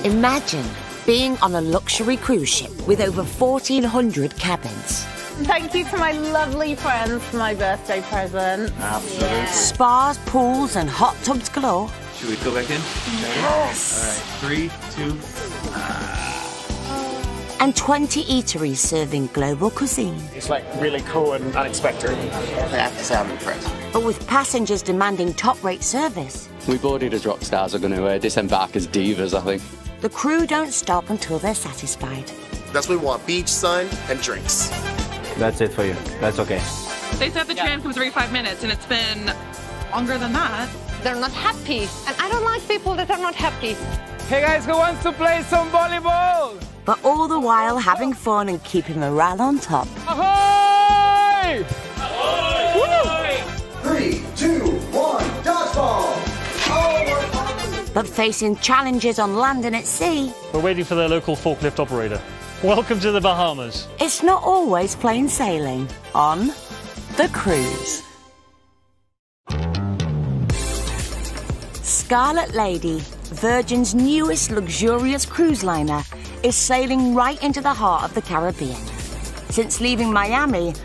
Imagine being on a luxury cruise ship with over 1,400 cabins. Thank you to my lovely friends for my birthday present. Absolutely. Spas, pools and hot tubs galore. Should we go back in? Yes. All right, 3, 2. And 20 eateries serving global cuisine. It's like really cool and unexpected. I have to say I'm impressed. But with passengers demanding top-rate service. We boarded as rock stars are going to disembark as divas, I think. The crew don't stop until they're satisfied. That's what we want, beach, sun, and drinks. That's it for you. That's okay. They said the tram comes every 5 minutes, and it's been longer than that. They're not happy. And I don't like people that are not happy. Hey guys, who wants to play some volleyball? But all the while having fun and keeping morale on top. Ahoy! Ahoy! 3, 2, 1, dodgeball! Oh, but facing challenges on land and at sea. We're waiting for the local forklift operator. Welcome to the Bahamas. It's not always plain sailing on the cruise. Scarlet Lady, Virgin's newest luxurious cruise liner, is sailing right into the heart of the Caribbean. Since leaving Miami,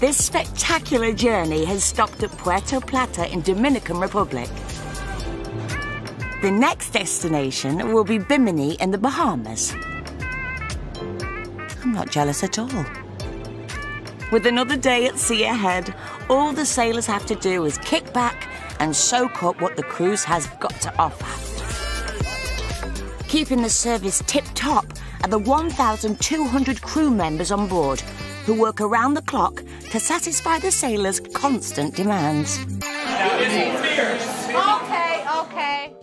this spectacular journey has stopped at Puerto Plata in Dominican Republic. The next destination will be Bimini in the Bahamas. I'm not jealous at all. With another day at sea ahead, all the sailors have to do is kick back and soak up what the cruise has got to offer. Keeping the service tip-top are the 1,200 crew members on board who work around the clock to satisfy the sailors' constant demands. Okay.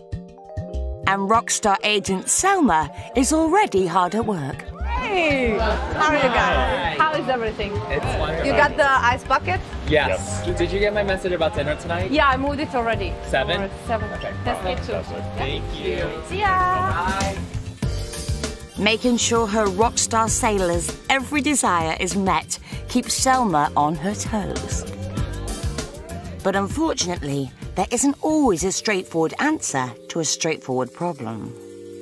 And rockstar agent Selma is already hard at work. Hey! How are you guys? How is everything? It's wonderful. You got the ice bucket? Yes. Did you get my message about dinner tonight? Yeah, I moved it already. 7? 7. Okay. That's good too. Thank you. See ya! Bye. Making sure her rockstar sailors' every desire is met keeps Selma on her toes. But unfortunately, there isn't always a straightforward answer to a straightforward problem.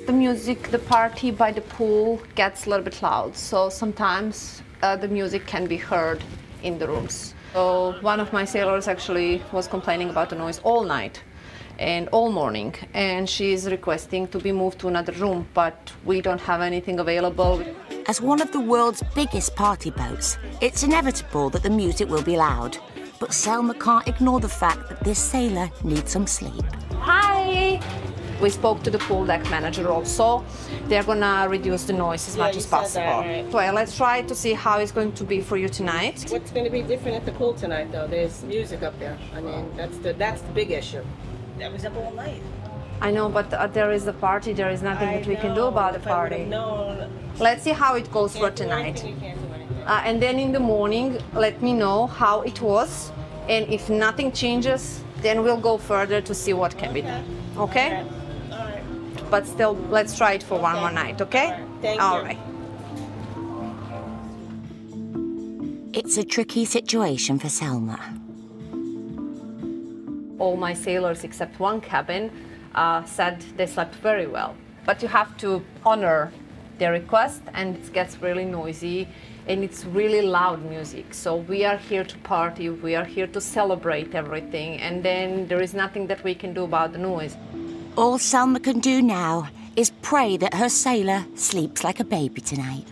The music, the party by the pool gets a little bit loud, so sometimes the music can be heard in the rooms. So one of my sailors actually was complaining about the noise all night and all morning, and she's requesting to be moved to another room, but we don't have anything available. As one of the world's biggest party boats, it's inevitable that the music will be loud. But Selma can't ignore the fact that this sailor needs some sleep. Hi! We spoke to the pool deck manager also. They're gonna reduce the noise as much as possible. That, right? Well, let's try to see how it's going to be for you tonight. What's going to be different at the pool tonight, though? There's music up there. I mean, that's the big issue. That was up all night. I know, but there is a party. There is nothing that we can do about the party. No. Let's see how it goes for tonight. And then in the morning, let me know how it was. And if nothing changes, then we'll go further to see what can be done. Okay? But still, let's try it for one more night, okay? Thank you. All right. It's a tricky situation for Selma. All my sailors, except one cabin, said they slept very well. But you have to honor their request, and it gets really noisy, and it's really loud music. So we are here to party, we are here to celebrate everything, and then there is nothing that we can do about the noise. All Selma can do now is pray that her sailor sleeps like a baby tonight.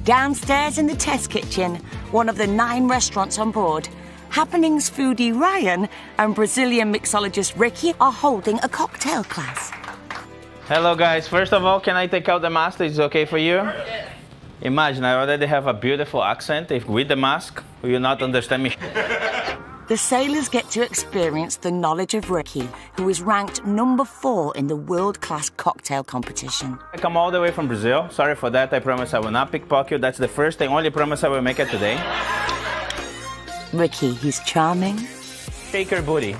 Downstairs in the test kitchen, one of the 9 restaurants on board, Happenings foodie Ryan and Brazilian mixologist Ricky are holding a cocktail class. Hello guys, first of all, can I take out the mask? Is it okay for you? Imagine, I already have a beautiful accent. If with the mask, will you not understand me? The sailors get to experience the knowledge of Ricky, who is ranked number 4 in the world-class cocktail competition. I come all the way from Brazil. Sorry for that. I promise I will not pickpocket you. That's the first and only promise I will make it today. Ricky, he's charming. Shake your booty.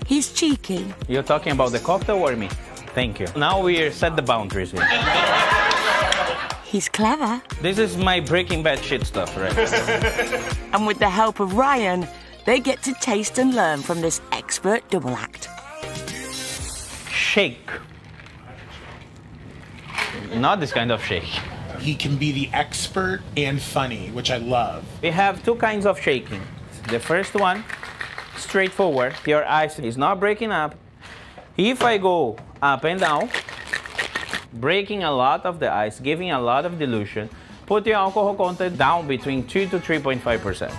He's cheeky. You're talking about the cocktail or me? Thank you. Now we set the boundaries here. He's clever. This is my Breaking Bad shit stuff, right? And with the help of Ryan, they get to taste and learn from this expert double act. Shake. Not this kind of shake. He can be the expert and funny, which I love. We have two kinds of shaking. The first one, straightforward. Your ice is not breaking up. If I go up and down, breaking a lot of the ice, giving a lot of dilution, put your alcohol content down between 2 to 3.5%.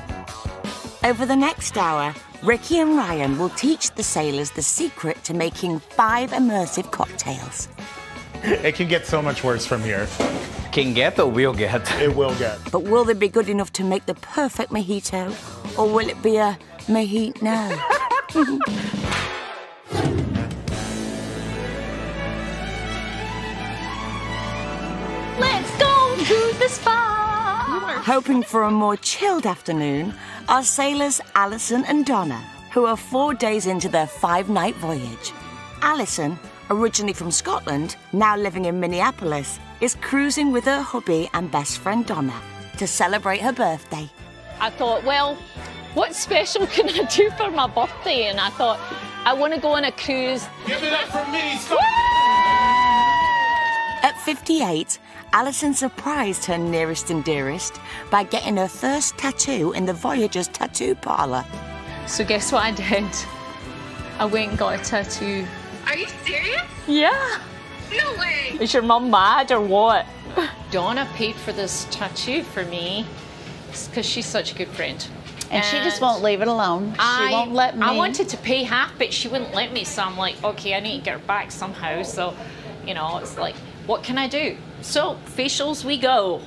Over the next hour, Ricky and Ryan will teach the sailors the secret to making 5 immersive cocktails. It can get so much worse from here. Can get or will get? It will get. But will they be good enough to make the perfect mojito? Or will it be a mojito? Let's go to the spa! Hoping for a more chilled afternoon are sailors Alison and Donna, who are 4 days into their 5-night voyage. Alison, originally from Scotland, now living in Minneapolis, is cruising with her hubby and best friend Donna to celebrate her birthday. I thought, well, what special can I do for my birthday? And I thought, I want to go on a cruise. Give it up for me, Scott! At 58, Alison surprised her nearest and dearest by getting her first tattoo in the Voyager's tattoo parlor. So guess what I did? I went and got a tattoo. Are you serious? Yeah. No way. Is your mum mad or what? Donna paid for this tattoo for me because she's such a good friend. And she just won't leave it alone. She won't let me. I wanted to pay half, but she wouldn't let me. So I'm like, okay, I need to get her back somehow. So, you know, it's like, what can I do? So, facials we go.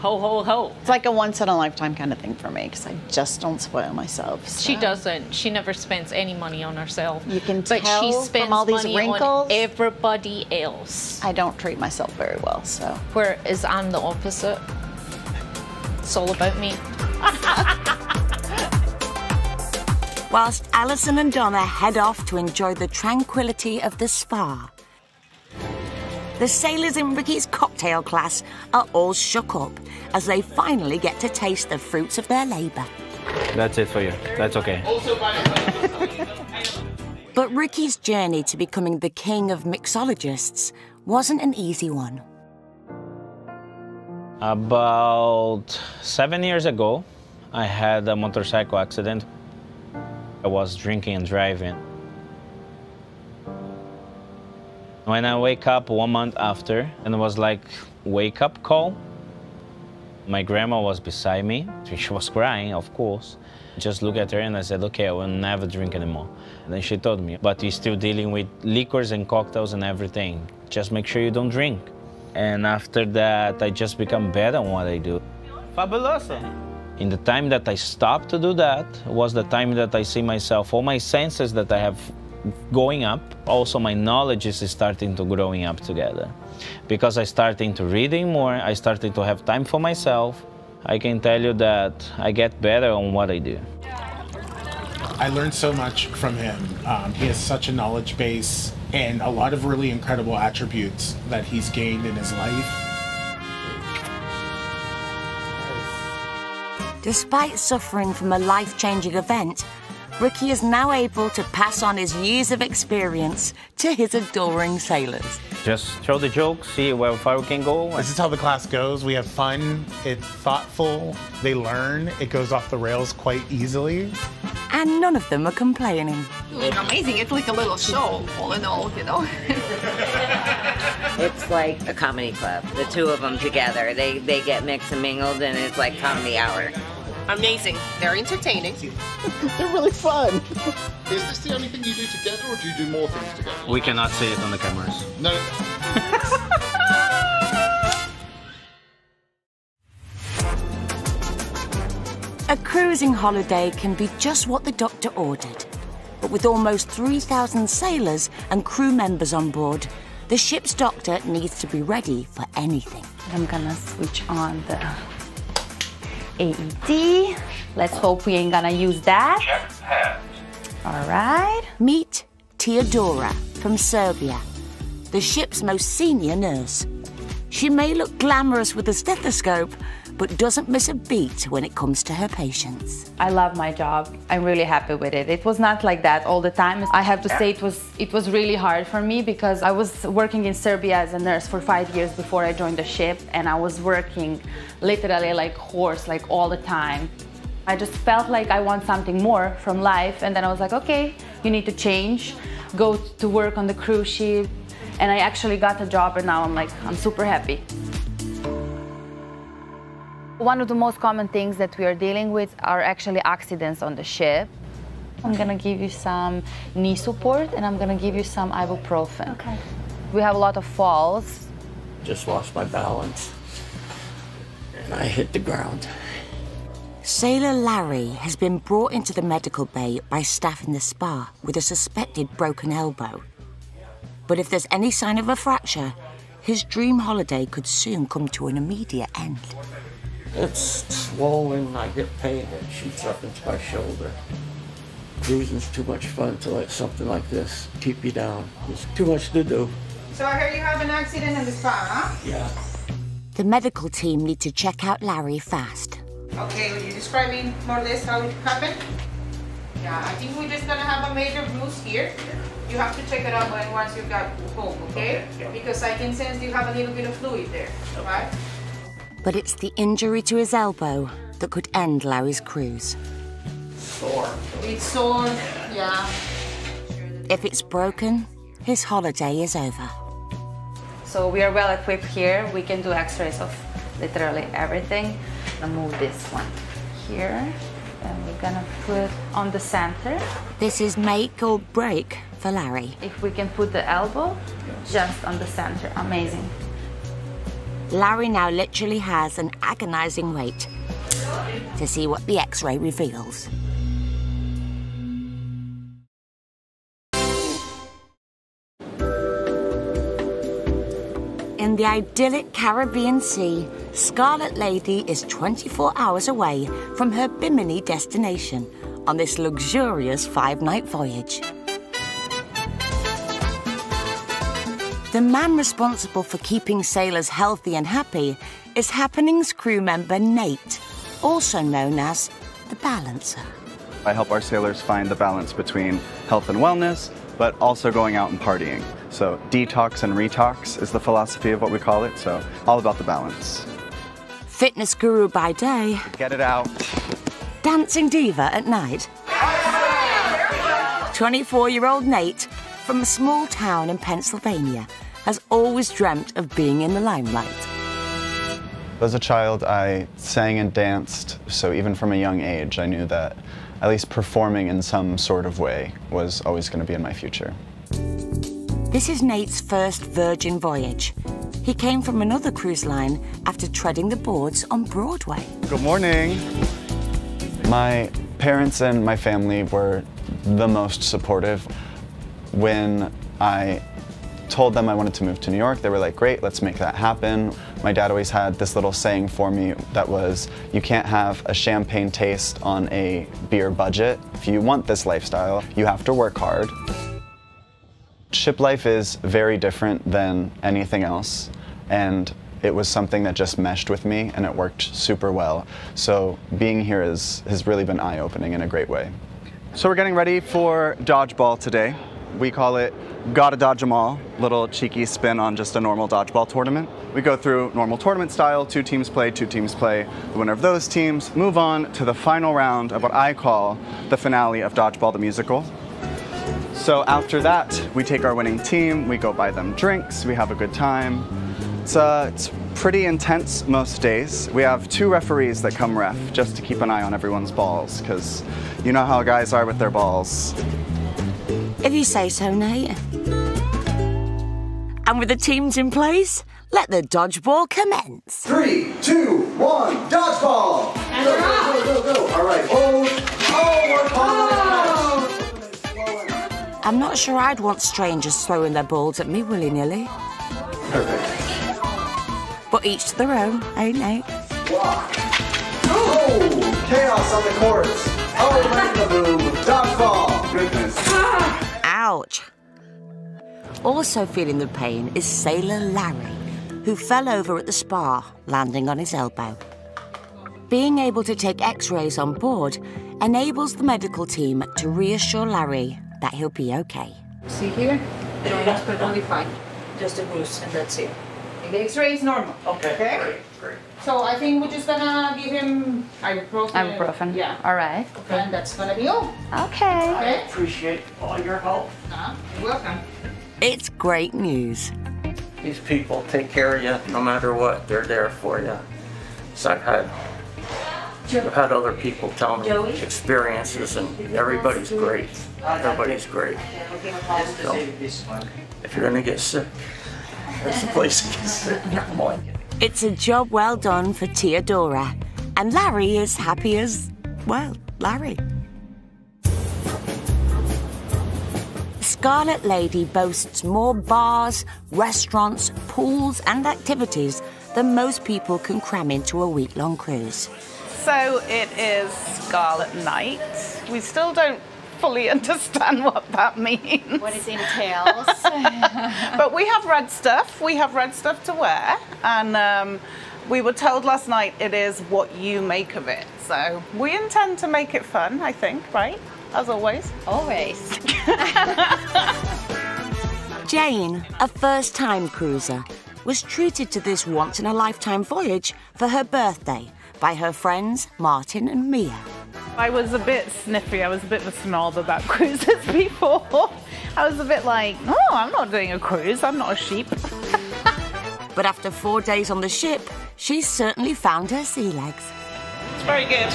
Ho, ho, ho. It's like a once-in-a-lifetime kind of thing for me because I just don't spoil myself. So. She doesn't. She never spends any money on herself. You can but tell she spends from all these money wrinkles. On everybody else. I don't treat myself very well, so. Whereas I'm the opposite. It's all about me. Whilst Alison and Donna head off to enjoy the tranquility of the spa, the sailors in Ricky's cocktail class are all shook up as they finally get to taste the fruits of their labour. That's it for you. That's okay. But Ricky's journey to becoming the king of mixologists wasn't an easy one. About 7 years ago, I had a motorcycle accident. I was drinking and driving. When I wake up 1 month after, and it was like wake-up call. My grandma was beside me. She was crying, of course. Just look at her and I said, okay, I will never drink anymore. And then she told me, but you're still dealing with liquors and cocktails and everything. Just make sure you don't drink. And after that, I just become better on what I do. Fabuloso. In the time that I stopped to do that was the time that I see myself, all my senses that I have going up, also my knowledge is starting to growing up together. Because I starting to reading more, I started to have time for myself. I can tell you that I get better on what I do. I learned so much from him. He has such a knowledge base and a lot of really incredible attributes that he's gained in his life. Despite suffering from a life-changing event, Ricky is now able to pass on his years of experience to his adoring sailors. Just throw the jokes, see where far we can go. This is how the class goes. We have fun, it's thoughtful, they learn, it goes off the rails quite easily. And none of them are complaining. Doing amazing. It's like a little show, all in all, you know. It's like a comedy club. The two of them together, they get mixed and mingled, and it's like comedy hour. Amazing. They're entertaining. They're really fun. Is this the only thing you do together, or do you do more things together? We cannot see it on the cameras. No. A cruising holiday can be just what the doctor ordered. But with almost 3,000 sailors and crew members on board, the ship's doctor needs to be ready for anything. I'm gonna switch on the AED. Let's hope we ain't gonna use that. Check pad. All right. Meet Teodora from Serbia, the ship's most senior nurse. She may look glamorous with a stethoscope, but doesn't miss a beat when it comes to her patients. I love my job. I'm really happy with it. It was not like that all the time. I have to say it was really hard for me because I was working in Serbia as a nurse for 5 years before I joined the ship, and I was working literally like horse, like all the time. I just felt like I want something more from life, and then I was like, okay, you need to change, go to work on the cruise ship, and I actually got a job, and now I'm super happy. One of the most common things that we are dealing with are actually accidents on the ship. I'm gonna give you some knee support, and I'm gonna give you some ibuprofen. Okay. We have a lot of falls. Just lost my balance, and I hit the ground. Sailor Larry has been brought into the medical bay by staff in the spa with a suspected broken elbow. But if there's any sign of a fracture, his dream holiday could soon come to an immediate end. It's swollen, I get pain, it shoots up into my shoulder. Cruising's too much fun to let something like this keep you down. There's too much to do. So I heard you have an accident in the spa, huh? Yeah. The medical team need to check out Larry fast. Okay, will you describing more or less how it happened? Yeah, I think we're just gonna have a major bruise here. You have to check it out once you got home, okay? Because I can sense you have a little bit of fluid there, right? But it's the injury to his elbow that could end Larry's cruise. Sore. It's sore, yeah. If it's broken, his holiday is over. So we are well equipped here. We can do x-rays of literally everything. I'm gonna move this one here, and we're gonna put on the center. This is make or break for Larry. If we can put the elbow just on the center, amazing. Larry now literally has an agonizing wait to see what the x-ray reveals. In the idyllic Caribbean Sea, Scarlet Lady is 24 hours away from her Bimini destination on this luxurious 5-night voyage. The man responsible for keeping sailors healthy and happy is Happenings crew member Nate, also known as the Balancer. I help our sailors find the balance between health and wellness, but also going out and partying. So detox and retox is the philosophy of what we call it, so all about the balance. Fitness guru by day. Get it out. Dancing diva at night. 24-year-old Nate, from a small town in Pennsylvania, has always dreamt of being in the limelight. As a child, I sang and danced, so even from a young age, I knew that at least performing in some sort of way was always going to be in my future. This is Nate's first Virgin voyage. He came from another cruise line after treading the boards on Broadway. Good morning. My parents and my family were the most supportive. When I told them I wanted to move to New York, they were like, great, let's make that happen. My dad always had this little saying for me that was, you can't have a champagne taste on a beer budget. If you want this lifestyle, you have to work hard. Ship life is very different than anything else, and it was something that just meshed with me, and it worked super well. So being here has really been eye-opening in a great way. So we're getting ready for dodgeball today. We call it Gotta Dodge 'em All, little cheeky spin on just a normal dodgeball tournament. We go through normal tournament style, 2 teams play, 2 teams play. The winner of those teams move on to the final round of what I call the finale of Dodgeball the Musical. So after that, we take our winning team, we go buy them drinks, we have a good time. It's pretty intense most days. We have 2 referees that come ref just to keep an eye on everyone's balls, because you know how guys are with their balls. If you say so, Nate. And with the teams in place, let the dodgeball commence. 3, 2, 1, dodgeball! And go, go, go, go, go. All right, hold. Oh, we're calling it. I'm not sure I'd want strangers throwing their balls at me willy-nilly. Perfect. But each to their own, eh, Nate? Oh, chaos on the courts. Oh, right in the boom. Dodgeball. Goodness. Ouch. Also feeling the pain is Sailor Larry, who fell over at the spa, landing on his elbow. being able to take x-rays on board enables the medical team to reassure Larry that he'll be okay. See here? Joints perfectly fine. Just a bruise and that's it. The x-ray is normal. Okay? Great. So I think we're just gonna give him ibuprofen. Ibuprofen. Yeah. All right. Okay. And that's gonna be all. Okay. I appreciate all your help. You're welcome. It's great news. These people take care of you no matter what. They're there for you. So I've had other people tell me experiences, and everybody's great. Everybody's great. So, if you're gonna get sick, there's a place to get sick. Come on. It's a job well done for Teodora, and Larry is happy as, well, Larry. Scarlet Lady boasts more bars, restaurants, pools and activities than most people can cram into a week-long cruise. So it is Scarlet Night. We still don't fully understand what that means. What it entails. But we have red stuff. We have red stuff to wear. And we were told last night it is what you make of it. So we intend to make it fun, I think, right? As always. Always. Jane, a first-time cruiser, was treated to this once-in-a-lifetime voyage for her birthday by her friends Martin and Mia. I was a bit sniffy. I was a bit of a snob about cruises before. I was a bit like, oh, I'm not doing a cruise. I'm not a sheep. But after 4 days on the ship, she's certainly found her sea legs. It's very good.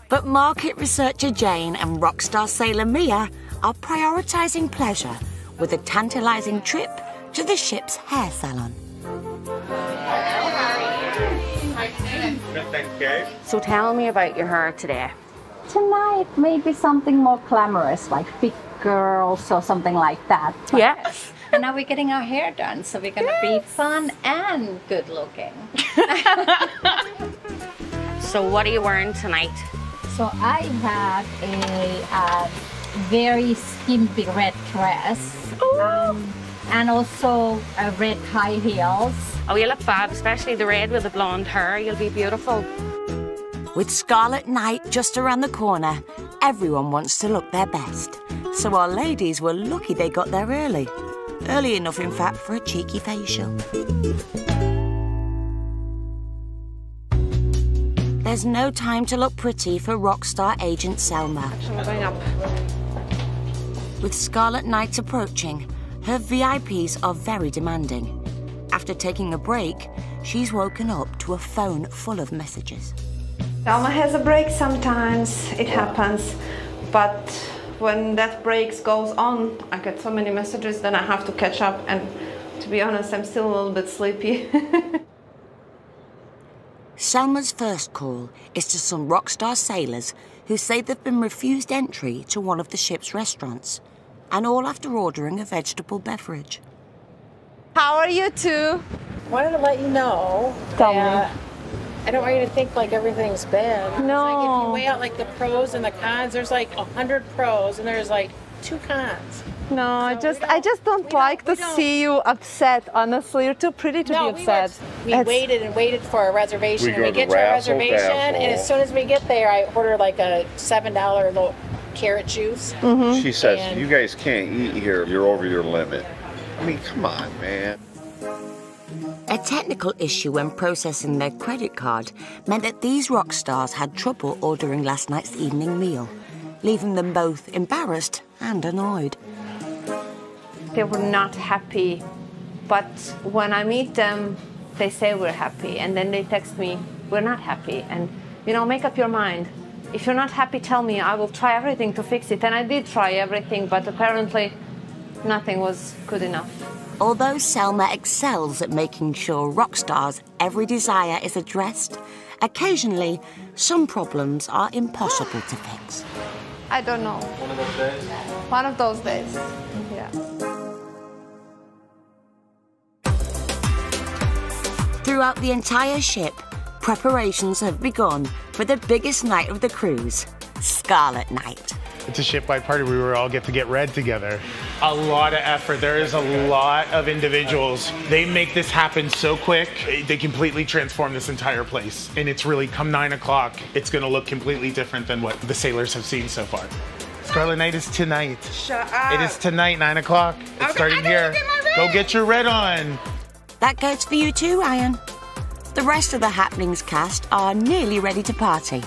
But market researcher Jane and rockstar sailor Mia are prioritising pleasure with a tantalising trip to the ship's hair salon. So tell me about your hair today. Tonight, maybe something more glamorous, like big girls or something like that. Yes. And now we're getting our hair done, so we're going to be fun and good looking. So what are you wearing tonight? So I have a very skimpy red dress. And also red high heels. Oh, you look fab, especially the red with the blonde hair. You'll be beautiful. With Scarlet Night just around the corner, everyone wants to look their best. So our ladies were lucky they got there early. Early enough, in fact, for a cheeky facial. There's no time to look pretty for rockstar agent Selma. I'm going up. With Scarlet Night approaching, her VIPs are very demanding. After taking a break, she's woken up to a phone full of messages. Selma has a break sometimes, it happens, but when that break goes on, I get so many messages, then I have to catch up, and to be honest, I'm still a little bit sleepy. Selma's first call is to some rockstar sailors who say they've been refused entry to one of the ship's restaurants, and all after ordering a vegetable beverage. How are you two? Wanted to let you know that I don't want you to think like everything's bad. No. Like if you weigh out like the pros and the cons, there's like 100 pros and there's like 2 cons. No, I just don't like to see you upset, honestly. You're too pretty to be upset. We waited and waited for a reservation, and we get to our reservation, and as soon as we get there, I order like a $7 little carrot juice. Mm-hmm. She says, you guys can't eat here, you're over your limit. I mean, come on, man. A technical issue when processing their credit card meant that these rock stars had trouble ordering last night's evening meal, leaving them both embarrassed and annoyed. They were not happy, but when I meet them, they say we're happy, and then they text me, we're not happy, and you know, make up your mind. If you're not happy, tell me, I will try everything to fix it. And I did try everything, but apparently nothing was good enough. Although Selma excels at making sure rock stars' every desire is addressed, occasionally some problems are impossible to fix. I don't know. One of those days? One of those days, yeah. Throughout the entire ship, preparations have begun for the biggest night of the cruise, Scarlet Night. It's a shipwide party where we all get to get red together. A lot of effort. There is a lot of individuals. They make this happen so quick. They completely transform this entire place. And it's really, come 9 o'clock, it's gonna look completely different than what the sailors have seen so far. Scarlet Night is tonight. Shut up. It is tonight, 9 o'clock. It's starting here. Go get your red on. That goes for you too, Ryan. The rest of the Happenings cast are nearly ready to party.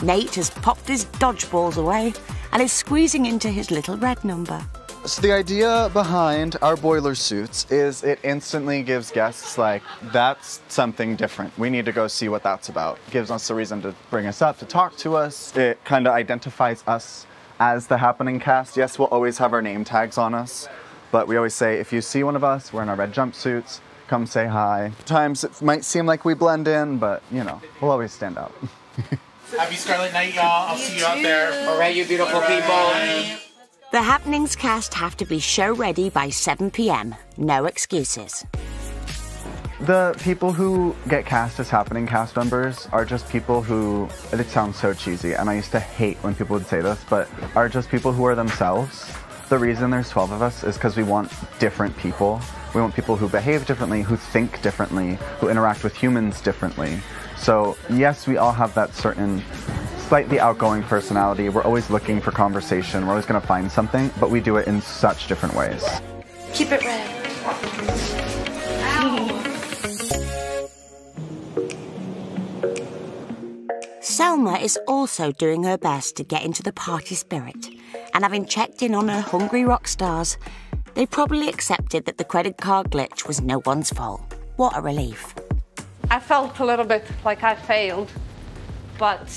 Nate has popped his dodgeballs away and is squeezing into his little red number. So the idea behind our boiler suits is it instantly gives guests like, that's something different. We need to go see what that's about. It gives us a reason to bring us up, to talk to us. It kind of identifies us as the Happening cast. Yes, we'll always have our name tags on us, but we always say, if you see one of us, we're in our red jumpsuits, come say hi. Times it might seem like we blend in, but you know, we'll always stand out. Happy Scarlet Night, y'all. I'll see you out there. All right, you beautiful people. The Happenings cast have to be show ready by 7 p.m. No excuses. The people who get cast as Happening cast members are just people who, it sounds so cheesy, and I used to hate when people would say this, but are just people who are themselves. The reason there's 12 of us is because we want different people. We want people who behave differently, who think differently, who interact with humans differently. So yes, we all have that certain slightly outgoing personality. We're always looking for conversation. We're always going to find something, but we do it in such different ways. Keep it red. Selma is also doing her best to get into the party spirit, and having checked in on her hungry rock stars, they probably accepted that the credit card glitch was no one's fault. What a relief. I felt a little bit like I failed, but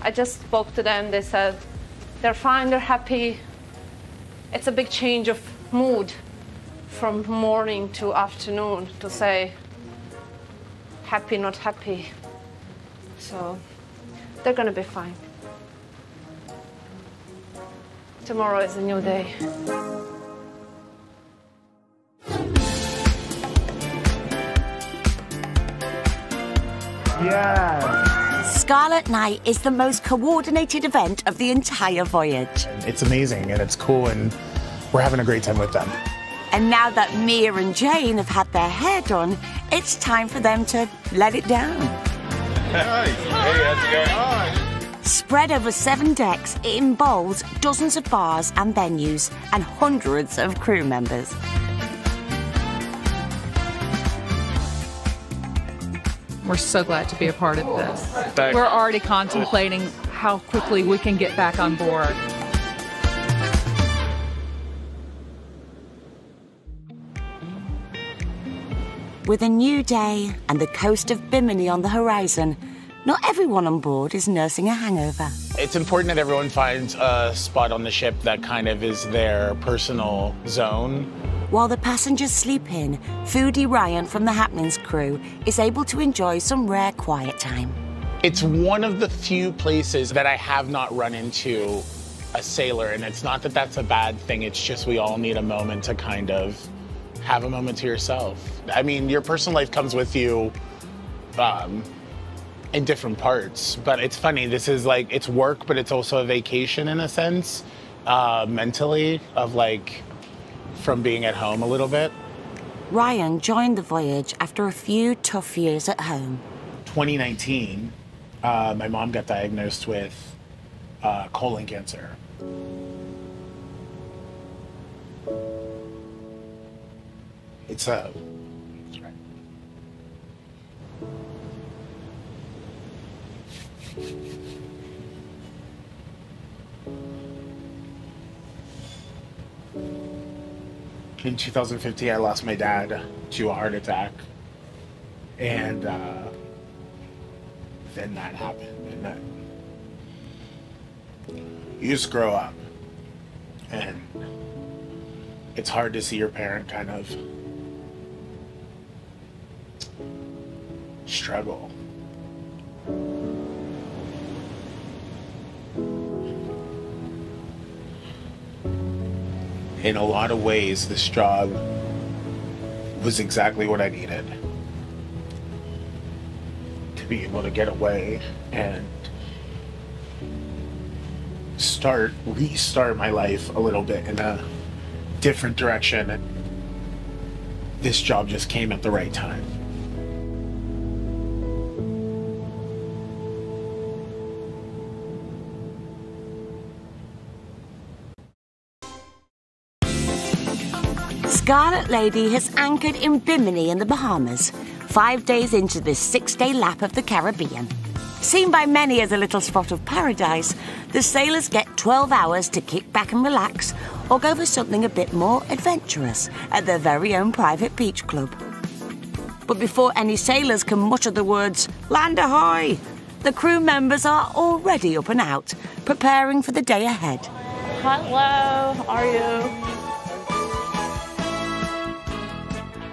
I just spoke to them. They said they're fine, they're happy. It's a big change of mood from morning to afternoon to say happy, not happy. So they're gonna be fine. Tomorrow is a new day. Yeah. Scarlet Night is the most coordinated event of the entire voyage. It's amazing and it's cool and we're having a great time with them. And now that Mia and Jane have had their hair done, it's time for them to let it down. Hey, how's it going? Spread over 7 decks, it involves dozens of bars and venues and hundreds of crew members. We're so glad to be a part of this. We're already contemplating how quickly we can get back on board. With a new day and the coast of Bimini on the horizon, not everyone on board is nursing a hangover. It's important that everyone finds a spot on the ship that kind of is their personal zone. While the passengers sleep in, foodie Ryan from the Happenings crew is able to enjoy some rare quiet time. It's one of the few places that I have not run into a sailor, and it's not that that's a bad thing, it's just we all need a moment to kind of have a moment to yourself. I mean, your personal life comes with you in different parts, but it's funny, this is like, it's work, but it's also a vacation in a sense, mentally, of like, from being at home a little bit. Ryan joined the voyage after a few tough years at home. 2019, my mom got diagnosed with colon cancer. It's a... In 2015, I lost my dad to a heart attack. And then that happened. And you just grow up. And it's hard to see your parent kind of struggle. In a lot of ways, this job was exactly what I needed. To be able to get away and restart my life a little bit in a different direction. This job just came at the right time. Scarlet Lady has anchored in Bimini in the Bahamas, 5 days into this 6-day lap of the Caribbean. Seen by many as a little spot of paradise, the sailors get 12 hours to kick back and relax or go for something a bit more adventurous at their very own private beach club. But before any sailors can mutter the words, "Land ahoy!" the crew members are already up and out, preparing for the day ahead. Hello, how are you?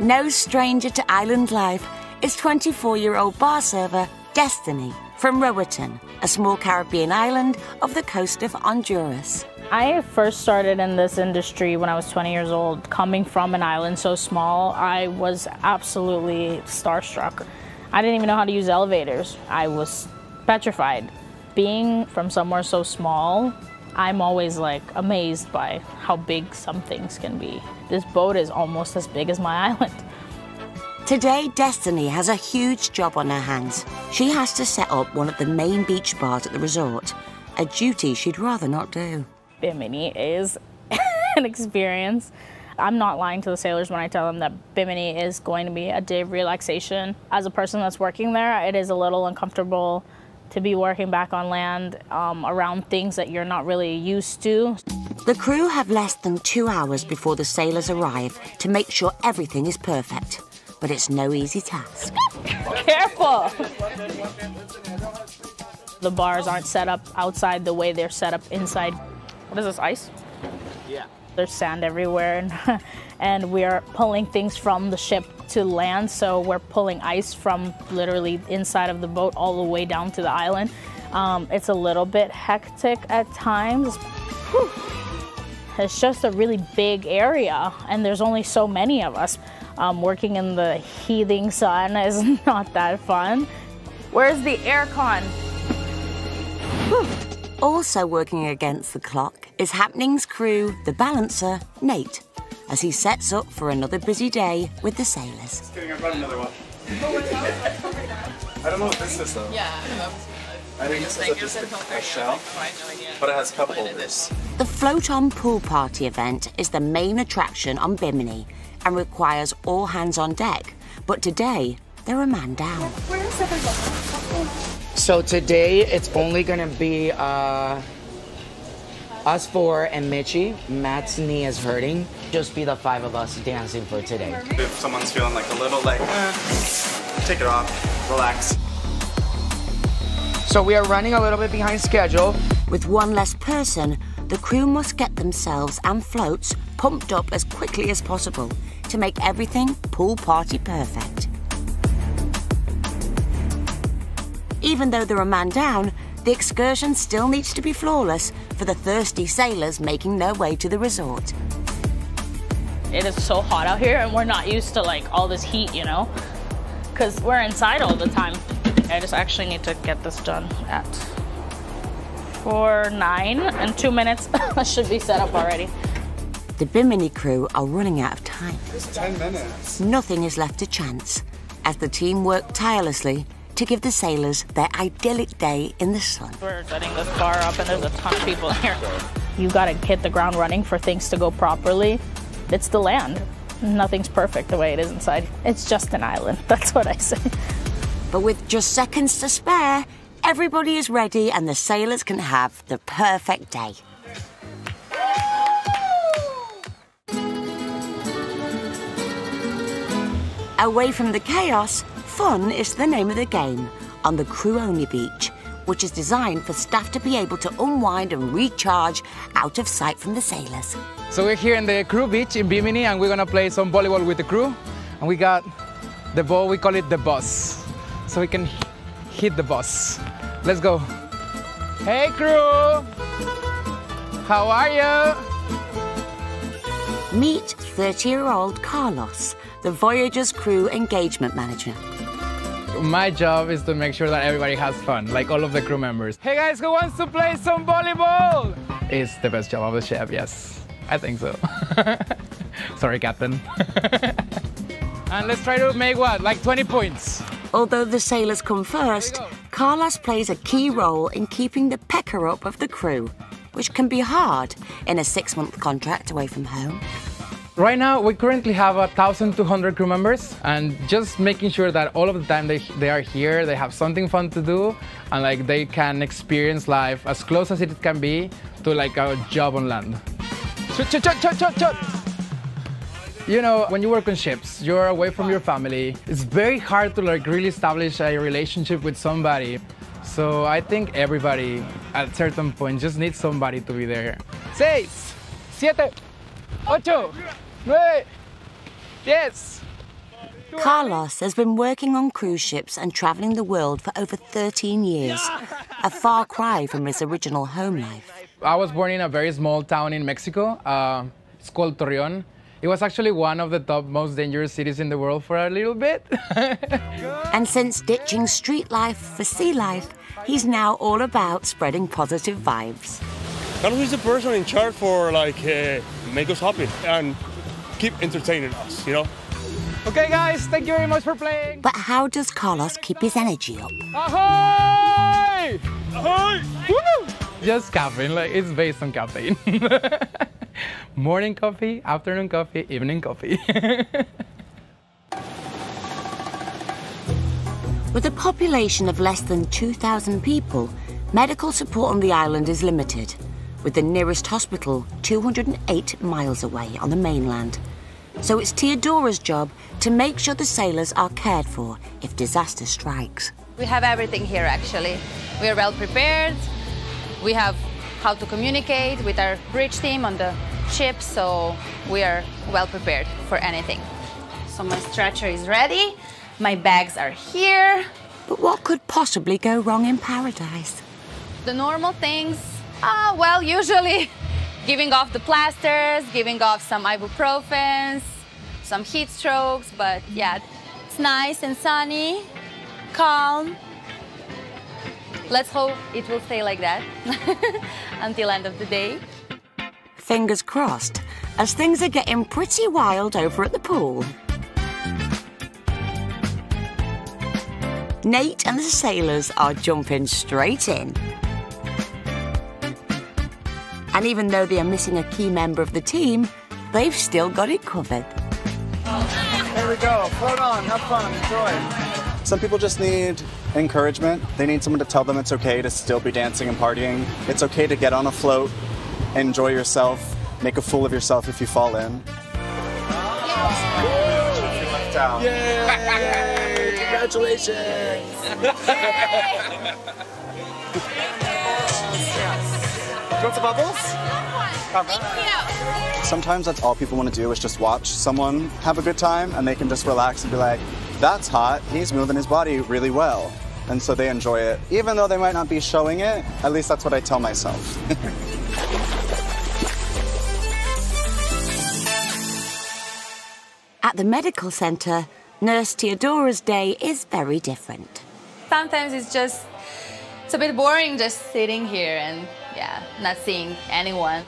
No stranger to island life is 24-year-old bar server Destiny from Roatan, a small Caribbean island off the coast of Honduras. I first started in this industry when I was 20 years old. Coming from an island so small, I was absolutely starstruck. I didn't even know how to use elevators. I was petrified. Being from somewhere so small, I'm always like amazed by how big some things can be. This boat is almost as big as my island. Today, Destiny has a huge job on her hands. She has to set up one of the main beach bars at the resort, a duty she'd rather not do. Bimini is an experience. I'm not lying to the sailors when I tell them that Bimini is going to be a day of relaxation. As a person that's working there, it is a little uncomfortable to be working back on land around things that you're not really used to. The crew have less than 2 hours before the sailors arrive to make sure everything is perfect. But it's no easy task. Careful! The bars aren't set up outside the way they're set up inside. What is this, ice? Yeah. There's sand everywhere, and we are pulling things from the ship to land, so we're pulling ice from literally inside of the boat all the way down to the island. It's a little bit hectic at times. Whew. It's just a really big area, and there's only so many of us. Working in the heating sun is not that fun. Where's the aircon? Also working against the clock is Happening's crew, the balancer, Nate, as he sets up for another busy day with the sailors. I brought another one. I don't know what this is though. Yeah, I think this is just a shell, but it has cup holders. The float-on pool party event is the main attraction on Bimini and requires all hands on deck. But today, they're a man down. Where is everybody? So today, it's only gonna be us four and Mitchie. Matt's knee is hurting. Just be the 5 of us dancing for today. If someone's feeling like a little like, take it off, relax. So we are running a little bit behind schedule. With one less person, the crew must get themselves and floats pumped up as quickly as possible to make everything pool party perfect. Even though they're a man down, the excursion still needs to be flawless for the thirsty sailors making their way to the resort. It is so hot out here, and we're not used to like all this heat, you know, because we're inside all the time. I just actually need to get this done at 4:09 in 2 minutes. I should be set up already. The Bimini crew are running out of time. It's 10 minutes. Nothing is left to chance as the team work tirelessly to give the sailors their idyllic day in the sun. We're setting this bar up and there's a ton of people here. You gotta hit the ground running for things to go properly. It's the land. Nothing's perfect the way it is inside. It's just an island, that's what I say. But with just seconds to spare, everybody is ready and the sailors can have the perfect day. Away from the chaos, fun is the name of the game on the crew-only beach, which is designed for staff to be able to unwind and recharge out of sight from the sailors. So we're here in the crew beach in Bimini, and we're gonna play some volleyball with the crew. And we got the ball, we call it the bus. So we can hit the bus. Let's go. Hey crew! How are you? Meet 30-year-old Carlos, the Voyager's crew engagement manager. my job is to make sure that everybody has fun, like all of the crew members. Hey guys, who wants to play some volleyball? It's the best job of the chef, yes. I think so. Sorry, Captain. And let's try to make what, like 20 points? Although the sailors come first, Carlos plays a key role in keeping the pecker up of the crew, which can be hard in a 6-month contract away from home. Right now, we currently have 1,200 crew members, and just making sure that all of the time they are here, they have something fun to do, and like they can experience life as close as it can be to like a job on land. You know, when you work on ships, you're away from your family. It's very hard to like really establish a relationship with somebody. So I think everybody at a certain point just needs somebody to be there. 6, 7, 8, 9, 10. Carlos has been working on cruise ships and travelling the world for over 13 years, a far cry from his original home life. I was born in a very small town in Mexico. It's called Torreon. It was actually one of the top most dangerous cities in the world for a little bit. And since ditching street life for sea life, he's now all about spreading positive vibes. Carlos is the person in charge for like make us happy and keep entertaining us, you know? Okay guys, thank you very much for playing. But how does Carlos keep his energy up? Ahoy! Ahoy! Woo! Just caffeine, like it's based on caffeine. Morning coffee, afternoon coffee, evening coffee. With a population of less than 2,000 people, medical support on the island is limited, with the nearest hospital 208 miles away on the mainland. So it's Teodora's job to make sure the sailors are cared for if disaster strikes. We have everything here, actually. We are well prepared. We have how to communicate with our bridge team on the ship, so we are well prepared for anything. So my stretcher is ready. My bags are here. But what could possibly go wrong in paradise? The normal things, well, usually giving off the plasters, giving off some ibuprofens, some heat strokes, but yeah, it's nice and sunny, calm. Let's hope it will stay like that until end of the day. Fingers crossed, as things are getting pretty wild over at the pool. Nate and the sailors are jumping straight in. And even though they are missing a key member of the team, they've still got it covered. There we go, float on, have fun, enjoy. Some people just need encouragement. They need someone to tell them it's okay to still be dancing and partying. It's okay to get on a float, enjoy yourself, make a fool of yourself if you fall in. Yay! Congratulations! You want some bubbles? Sometimes that's all people want to do is just watch someone have a good time and they can just relax and be like, that's hot, he's moving his body really well. And so they enjoy it. Even though they might not be showing it, at least that's what I tell myself. At the medical centre, Nurse Teodora's day is very different. Sometimes it's a bit boring just sitting here and yeah, not seeing anyone.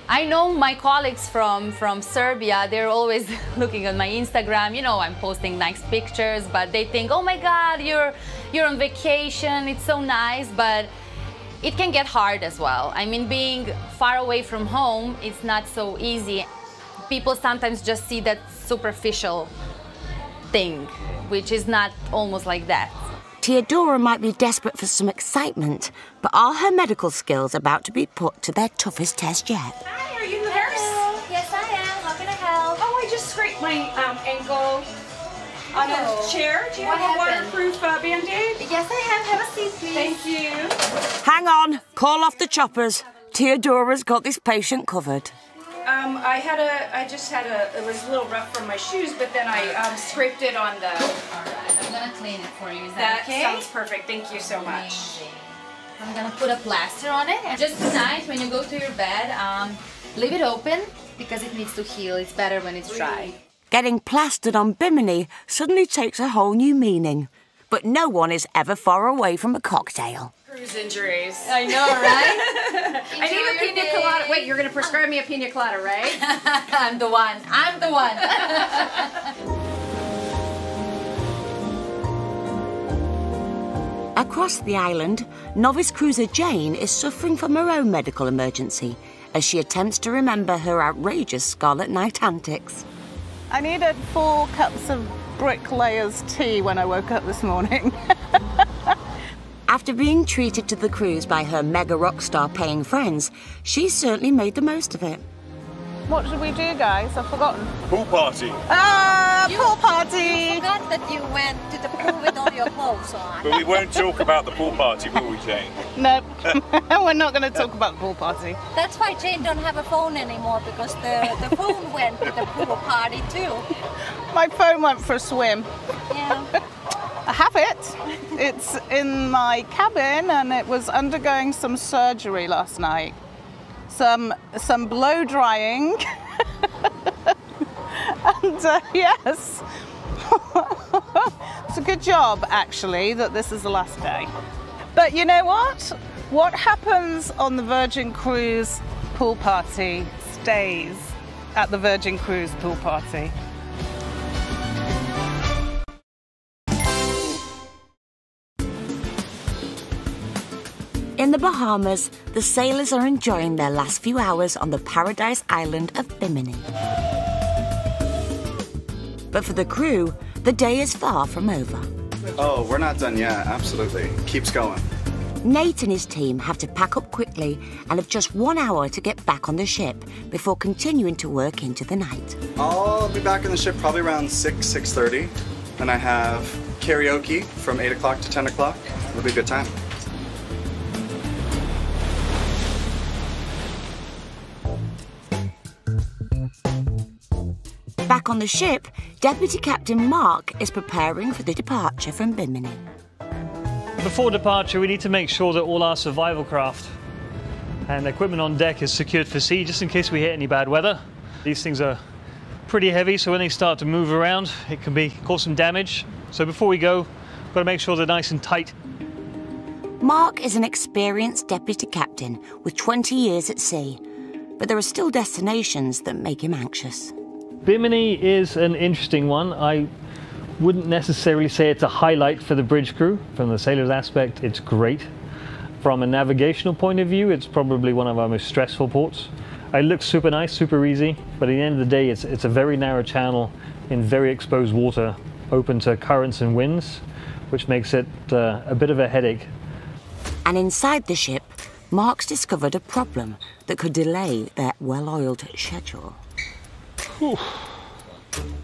I know my colleagues from Serbia, they're always looking at my Instagram, you know, I'm posting nice pictures, but they think, oh my God, you're on vacation, it's so nice, but it can get hard as well. I mean, being far away from home, it's not so easy. People sometimes just see that superficial thing, which is not almost like that. Teodora might be desperate for some excitement, but are her medical skills about to be put to their toughest test yet? Hi, are you the nurse? Yes, I am. How can I help? Oh, I just scraped my ankle on a chair. Do you have a waterproof Band-Aid? Yes, I have. Have a seat, please. Thank you. Hang on, call off the choppers. Teodora's got this patient covered. It was a little rough from my shoes, but then I scraped it on the... All right, I'm gonna clean it for you. Is that okay? That sounds perfect. Thank you so much. Amazing. I'm gonna put a plaster on it. And just tonight, when you go to your bed, leave it open because it needs to heal. It's better when it's dry. Getting plastered on Bimini suddenly takes a whole new meaning. but no one is ever far away from a cocktail. Cruise injuries. I know, right? I need a pina colada. Wait, you're going to prescribe me a pina colada, right? I'm the one. I'm the one. Across the island, novice cruiser Jane is suffering from her own medical emergency as she attempts to remember her outrageous Scarlet Night antics. I needed 4 cups of bricklayer's tea when I woke up this morning. After being treated to the cruise by her mega rock star paying friends, she certainly made the most of it. What did we do, guys? I've forgotten. Pool party. Pool party! You forgot that you went to the pool with all your clothes on. But we won't talk about the pool party, will we, Jane? No, we're not going to talk about the pool party. That's why Jane don't have a phone anymore, because the phone went to the pool party too. My phone went for a swim. Yeah. I have it. It's in my cabin and it was undergoing some surgery last night. Some blow drying. And yes, it's a good job actually that this is the last day. But you know what? What happens on the Virgin Cruise pool party stays at the Virgin Cruise pool party. In the Bahamas, the sailors are enjoying their last few hours on the paradise island of Bimini. But for the crew, the day is far from over. Oh, we're not done yet, absolutely. Keeps going. Nate and his team have to pack up quickly and have just 1 hour to get back on the ship before continuing to work into the night. I'll be back on the ship probably around 6:30. And I have karaoke from 8 o'clock to 10 o'clock. It'll be a good time. Back on the ship, Deputy Captain Mark is preparing for the departure from Bimini. Before departure, we need to make sure that all our survival craft and equipment on deck is secured for sea, just in case we hit any bad weather. These things are pretty heavy, so when they start to move around, it can cause some damage. So before we go, we've got to make sure they're nice and tight. Mark is an experienced deputy captain with 20 years at sea, but there are still destinations that make him anxious. Bimini is an interesting one. I wouldn't necessarily say it's a highlight for the bridge crew. From the sailor's aspect, it's great. From a navigational point of view, it's probably one of our most stressful ports. It looks super nice, super easy, but at the end of the day, it's a very narrow channel in very exposed water, open to currents and winds, which makes it a bit of a headache. And inside the ship, Mark's discovered a problem that could delay their well-oiled schedule. Whew.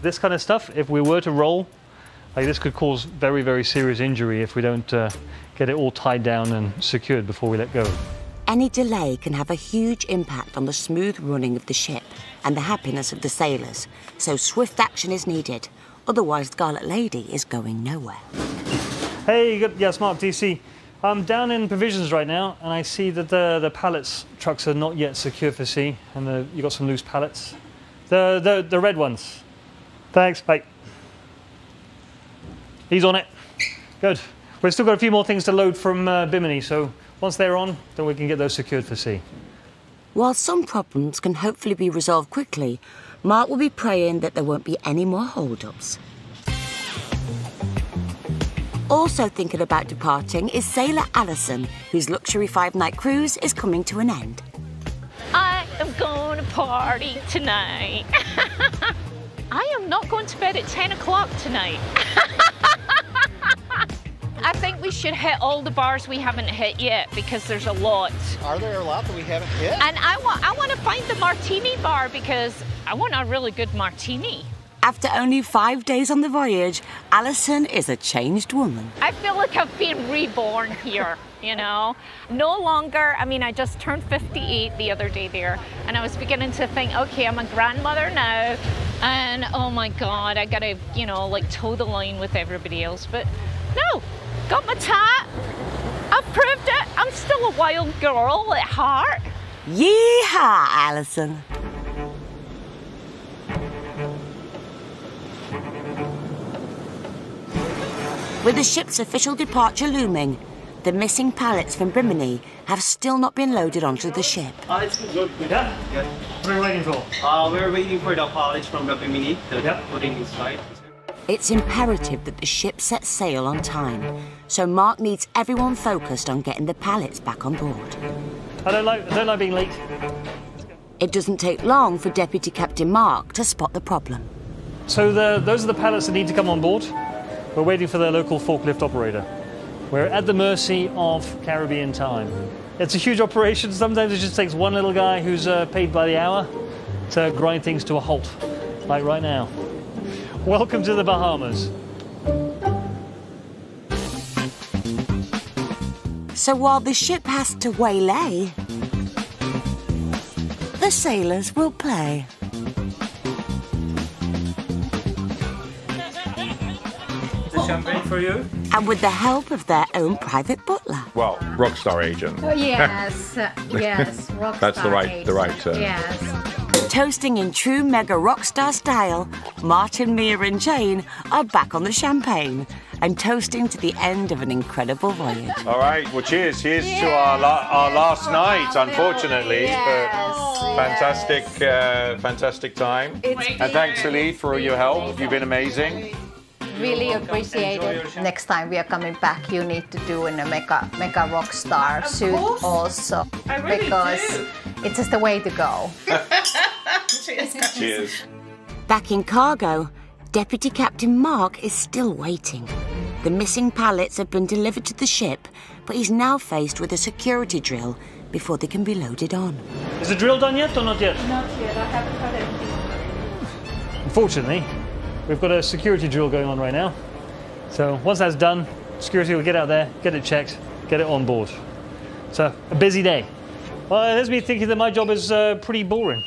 This kind of stuff, if we were to roll, this could cause very, very serious injury if we don't get it all tied down and secured before we let go. Any delay can have a huge impact on the smooth running of the ship and the happiness of the sailors, so swift action is needed. Otherwise, Scarlet Lady is going nowhere. Hey, yes, Mark, DC. I'm down in provisions right now, and I see that the pallets trucks are not yet secure for sea, and you got some loose pallets. The red ones. Thanks, bye. He's on it. Good. We've still got a few more things to load from Bimini, so once they're on, then we can get those secured for sea. While some problems can hopefully be resolved quickly, Mark will be praying that there won't be any more hold-ups. Also thinking about departing is sailor Alison, whose luxury 5-night cruise is coming to an end. I am going to party tonight. I am not going to bed at 10 o'clock tonight. I think we should hit all the bars we haven't hit yet, because there's a lot. Are there a lot that we haven't hit? And I want to find the martini bar, because I want a really good martini. After only 5 days on the voyage, Alison is a changed woman. I feel like I've been reborn here, you know? No longer, I just turned 58 the other day there, and I was beginning to think, okay, I'm a grandmother now, and oh my God, I gotta, toe the line with everybody else. But no, got my tat, I've proved it, I'm still a wild girl at heart. Yeehaw, Alison. With the ship's official departure looming, the missing pallets from Bimini have still not been loaded onto the ship. It's good. Yeah? Yeah. What are we waiting for? We're waiting for the pallets from the Bimini that putting inside. It's imperative that the ship sets sail on time, so Mark needs everyone focused on getting the pallets back on board. I don't like being late. It doesn't take long for Deputy Captain Mark to spot the problem. So those are the pallets that need to come on board. We're waiting for the local forklift operator. We're at the mercy of Caribbean time. It's a huge operation. Sometimes it just takes one little guy who's paid by the hour to grind things to a halt, like right now. Welcome to the Bahamas. So while the ship has to waylay, the sailors will play. Champagne for you. And with the help of their own private butler. Well, rockstar agent. Oh, yes, yes, rockstar. That's the right term. Yes. Toasting in true mega rockstar style, Martin, Mia and Jane are back on the champagne and toasting to the end of an incredible voyage. All right, well, cheers. Here's to our last night, unfortunately. But fantastic time. And thanks, Elite, for all your help. You've been amazing. Really appreciate it. Next time we are coming back, you need to do in a mega rock star suit also. I really do. It's just the way to go. Cheers. Back in cargo, Deputy Captain Mark is still waiting. The missing pallets have been delivered to the ship, but he's now faced with a security drill before they can be loaded on. Is the drill done yet or not yet? Not yet. I haven't got anything. Unfortunately, we've got a security drill going on right now. So once that's done, security will get out there, get it checked, get it on board. So a busy day. Well, it has me thinking that my job is pretty boring.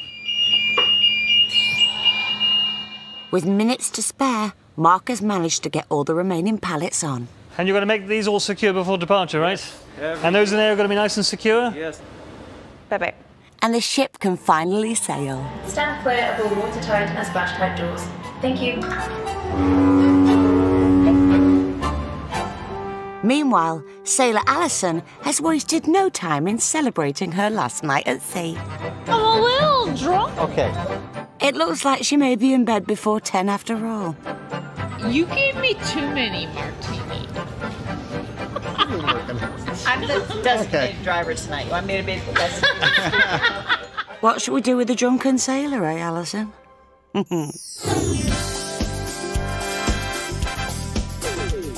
With minutes to spare, Mark has managed to get all the remaining pallets on. And you're going to make these all secure before departure, right? And those in there are going to be nice and secure? Yes. Bye-bye. And the ship can finally sail. Stand clear of all watertight and splash-tight doors. Thank you. Meanwhile, sailor Alison has wasted no time in celebrating her last night at sea. I'm a little drunk. Okay. It looks like she may be in bed before 10 after all. You gave me too many martinis. I'm the designated driver tonight. You want me to be the designated? What should we do with the drunken sailor, eh, Alison?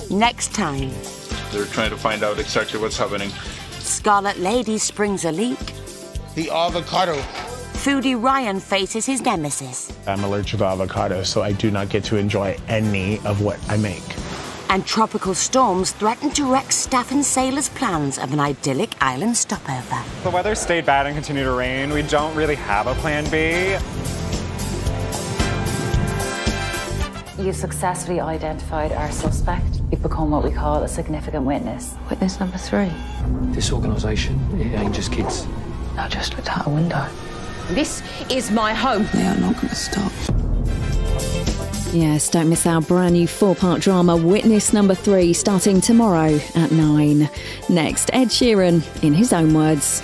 Next time. They're trying to find out exactly what's happening. Scarlet Lady springs a leak. The avocado. Foodie Ryan faces his nemesis. I'm allergic to avocado, so I do not get to enjoy any of what I make. And tropical storms threaten to wreck staff and sailors' plans of an idyllic island stopover. The weather stayed bad and continued to rain. We don't really have a plan B. You successfully identified our suspect. You've become what we call a significant witness. Witness number 3. This organisation, it ain't just kids. I just looked out a window. This is my home. They are not going to stop. Yes, don't miss our brand new 4-part drama, Witness number 3, starting tomorrow at 9. Next, Ed Sheeran, in his own words.